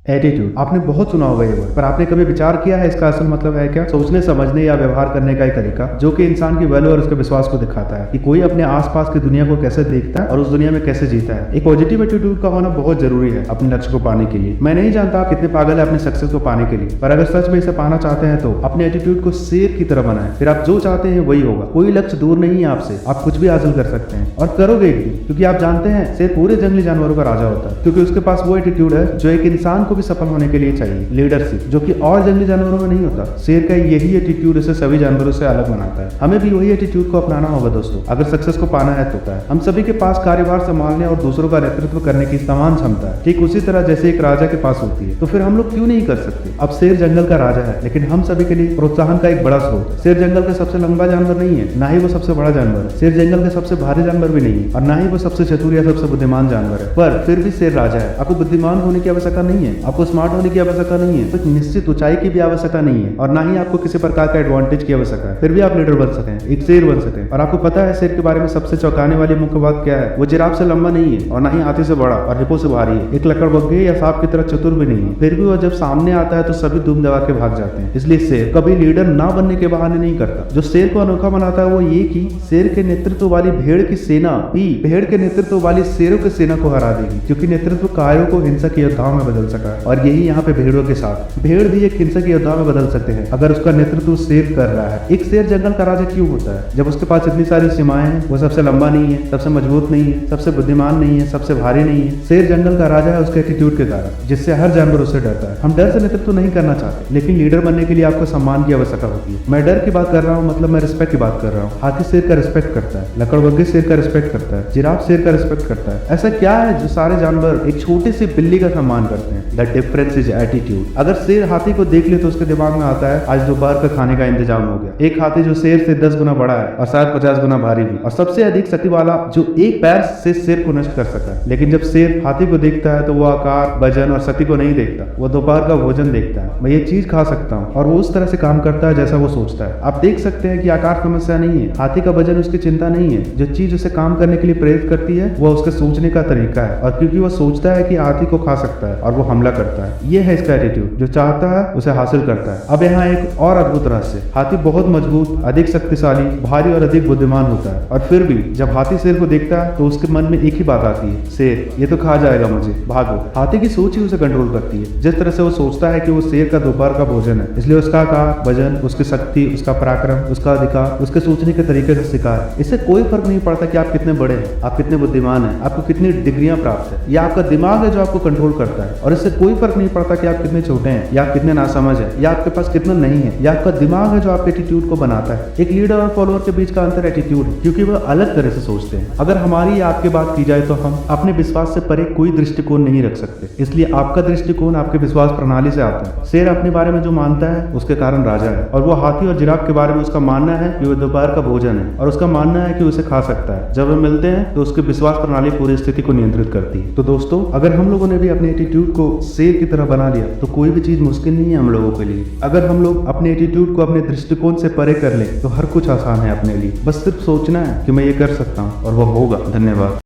Attitude आपने बहुत सुना होगा ये वर्ड, पर आपने कभी विचार किया है इसका असल मतलब है क्या? सोचने समझने या व्यवहार करने का एक तरीका जो कि इंसान की वैल्यू और उसके विश्वास को दिखाता है कि कोई अपने आसपास की दुनिया को कैसे देखता है और उस दुनिया में कैसे जीता है। एक पॉजिटिव एटीट्यूड का होना बहुत जरूरी है अपने लक्ष्य को पाने के लिए। मैं नहीं जानता आप कितने पागल है अपने सक्सेस को पाने के लिए, पर अगर सच में इसे पाना चाहते हैं तो अपने एटीट्यूड को शेर की तरह बनाएं। फिर आप जो चाहते हैं वही होगा। कोई लक्ष्य दूर नहीं है आपसे, आप कुछ भी हासिल कर सकते हैं और करोगे एक दिन, क्योंकि आप जानते हैं शेर पूरे जंगली जानवरों का राजा होता है, क्योंकि उसके पास वो एटीट्यूड है जो एक इंसान को भी सफल होने के लिए चाहिए, लीडरशिप, जो कि और जंगली जानवरों में नहीं होता। शेर का यही एटीट्यूड इसे सभी जानवरों से अलग बनाता है। हमें भी वही एटीट्यूड को अपनाना होगा दोस्तों, अगर सक्सेस को पाना है तो क्या है। हम सभी के पास कार्यभार संभालने और दूसरों का नेतृत्व करने की समान क्षमता है, ठीक उसी तरह जैसे एक राजा के पास होती है। तो फिर हम लोग क्यों नहीं कर सकते? अब शेर जंगल का राजा है, लेकिन हम सभी के लिए प्रोत्साहन का एक बड़ा स्रोत है। शेर जंगल का सबसे लंबा जानवर नहीं है, ना ही वो सबसे बड़ा जानवर है। शेर जंगल का सबसे भारी जानवर भी नहीं है और ना ही वो सबसे चतुर या सबसे बुद्धिमान जानवर है, पर फिर भी शेर राजा है। आपको बुद्धिमान होने की आवश्यकता नहीं है, आपको स्मार्ट होने की आवश्यकता नहीं है, तो निश्चित ऊंचाई की भी आवश्यकता नहीं है और ना ही आपको किसी प्रकार का एडवांटेज की आवश्यकता है। फिर भी आप लीडर बन सकते हैं, एक शेर बन सकते हैं। और आपको पता है शेर के बारे में सबसे चौंकाने वाली मुख्य बात क्या है? वो जिराफ से लंबा नहीं है और ना ही हाथी से बड़ा और हिप्पो से भारी है, एक लकड़बग्घे या सांप की तरह चतुर भी नहीं है। फिर भी वो जब सामने आता है तो सभी दुम दबा के भाग जाते हैं। इसलिए शेर कभी लीडर ना बनने के बहाने नहीं करता। जो शेर को अनोखा बनाता है वो ये कि शेर के नेतृत्व वाली भेड़ की सेना भी भेड़ के नेतृत्व वाली शेरों की सेना को हरा देगी, क्योंकि नेतृत्व कायों को हिंसक योद्धाओं में बदल सका है। और यही यहाँ पे भेड़ों के साथ भेड़ भी एक हिंसक योद्धा में बदल सकते हैं अगर उसका नेतृत्व शेर कर रहा है। एक शेर जंगल का राजा क्यों होता है? जब उसके पास इतनी सारी सीमाएं हैं, वो सबसे लंबा नहीं है, सबसे मजबूत नहीं है, सबसे बुद्धिमान नहीं है, सबसे भारी नहीं है। शेर जंगल का राजा है उसके एटीट्यूड के कारण, जिससे हर जानवर उससे डरता है। हम डर से नेतृत्व नहीं करना चाहते, लेकिन लीडर बनने के लिए आपको सम्मान की आवश्यकता होती है। मैं डर की बात कर रहा हूँ, मतलब मैं रिस्पेक्ट की बात कर रहा हूँ। हाथी शेर का रिस्पेक्ट करता है, लकड़बग्घे शेर का रिस्पेक्ट करता है, जिराफ शेर का रिस्पेक्ट करता है। ऐसा क्या है जो सारे जानवर एक छोटी सी बिल्ली का सम्मान करते हैं? The difference is attitude. अगर शेर हाथी को देख ले तो उसके दिमाग में आता है आज दोपहर का खाने का इंतजाम हो गया। एक हाथी जो शेर से 10 गुना बड़ा है और शायद 50 गुना भारी भी, और सबसे अधिक शक्ति वाला जो एक पैर से शेर को नष्ट कर सकता है। लेकिन जब शेर हाथी को देखता है तो वो आकार, वजन और शक्ति को नहीं देखता, वो दोपहर का भोजन देखता है। मैं ये चीज खा सकता हूँ, और वो उस तरह से काम करता है जैसा वो सोचता है। आप देख सकते हैं कि आकार समस्या नहीं है, हाथी का वजन उसकी चिंता नहीं है। जो चीज उसे काम करने के लिए प्रेरित करती है वो उसके सोचने का तरीका है, और क्योंकि वो सोचता है कि हाथी को खा सकता है और वो हमला करता है। ये है इसका एटीट्यूड, जो चाहता है उसे हासिल करता है। अब यहाँ एक और अद्भुत रहस्य, हाथी बहुत मजबूत, अधिक शक्तिशाली, भारी और अधिक बुद्धिमान होता है, और फिर भी जब हाथी शेर को देखता है तो उसके मन में एक ही बात आती है, शेर ये तो खा जाएगा मुझे, भागो। हाथी की सोच ही उसे कंट्रोल करती है। जिस तरह से वो सोचता है कि वो शेर का दोपहर का भोजन है, इसलिए उसका आकार, वजन, उसकी शक्ति, उसका पराक्रम, उसका अधिकार, उसके सोचने के तरीके से शिकार है। इससे कोई फर्क नहीं पड़ता कि आप कितने बड़े हैं, आप कितने बुद्धिमान हैं, आपको कितनी डिग्रियां प्राप्त है। यह आपका दिमाग है जो आपको कंट्रोल करता है, और इससे कोई फर्क नहीं पड़ता कि आप कितने छोटे हैं या आप कितने नासमझ है या आपके पास कितना नहीं है। यह आपका दिमाग है जो आपके एटीट्यूड को बनाता है। एक लीडर और फॉलोअर के बीच का अंतर एटीट्यूड है, क्योंकि वह अलग तरह से सोचते हैं। अगर हमारी या आपकी बात की जाए तो हम अपने विश्वास से परे कोई दृष्टिकोण नहीं रख सकते, इसलिए आपका दृष्टिकोण आपके विश्वास प्रणाली से आता है। शेर अपने बारे में जो मानता है उसके कारण राजा है, और वो हाथी और जिराफ के बारे में उसका मानना है कि वह दोपहर का भोजन है, और उसका मानना है कि उसे खा सकता है। जब वे मिलते हैं तो उसकी विश्वास प्रणाली पूरी स्थिति को नियंत्रित करती है। तो दोस्तों, अगर हम लोगों ने भी अपने एटीट्यूड को शेर की तरह बना लिया तो कोई भी चीज मुश्किल नहीं है हम लोगों के लिए। अगर हम लोग अपने एटीट्यूड को अपने दृष्टिकोण से परे कर ले तो हर कुछ आसान है अपने लिए। बस सिर्फ सोचना है कि मैं ये कर सकता हूँ, और वो होगा। धन्यवाद।